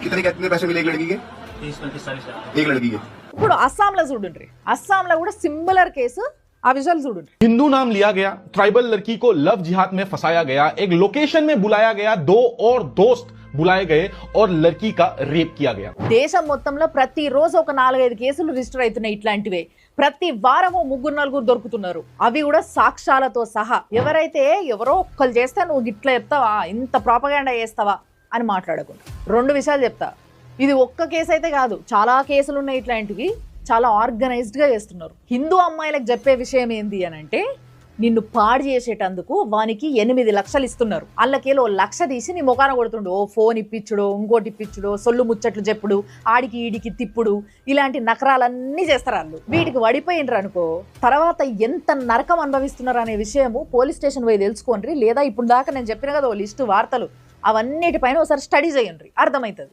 कितने पैसे मिले एक लड़की के? 30-40 एक लड़की के। ఇప్పుడు అస్సాంలో చూడండి, అస్సాంలో కూడా సిమిలర్ కేసు, ఆ విజువల్ చూడండి. हिंदू नाम लिया गया, ट्राइबल लड़की को लव जिहाद में फंसाया गया, एक लोकेशन में बुलाया गया, 2 और दोस्त बुलाए गए और लड़की का रेप किया गया. దేశం మొత్తంలో ప్రతిరోజు ఒక 4-5 కేసులు రిజిస్టర్ అవుతున్నాయి ఇట్లాంటివే. ప్రతి వారము 3-4 దొరుకుతున్నారు, అవి కూడా సాక్ష్యాలతో సహా. ఎవరైతే ఎవరో ఒక్కరు చేస్తే నువ్వు ఇట్లా చెప్తావా, ఇంత ప్రాపగాండా చేస్తావా అని మాట్లాడకుండా 2 విషయాలు చెప్తా. ఇది ఒక్క కేసు అయితే కాదు, చాలా కేసులు ఉన్నాయి ఇట్లాంటివి. చాలా ఆర్గనైజ్డ్గా చేస్తున్నారు. హిందూ అమ్మాయిలకు చెప్పే విషయం ఏంది అని అంటే, నిన్ను పాడు చేసేటందుకు వానికి 8 లక్షలు ఇస్తున్నారు. అల్లకేలో 1 లక్ష తీసి నీ ముఖాన కొడుతుండు. ఓ ఫోన్ ఇప్పించుడు, ఇంకోటి ఇప్పించుడు, సొల్లు ముచ్చట్లు చెప్పుడు, ఆడికి ఈడికి తిప్పుడు, ఇలాంటి నకరాలన్నీ చేస్తారు వాళ్ళు. వీటికి వడిపోయినరు అనుకో, తర్వాత ఎంత నరకం అనుభవిస్తున్నారు అనే విషయము పోలీస్ స్టేషన్ పోయి తెలుసుకోండి. లేదా ఇప్పుడు దాకా నేను చెప్పిన కదా ఓ లిస్టు వార్తలు, అవన్నిటిపైన ఒకసారి స్టడీ చేయండి, అర్థమవుతుంది.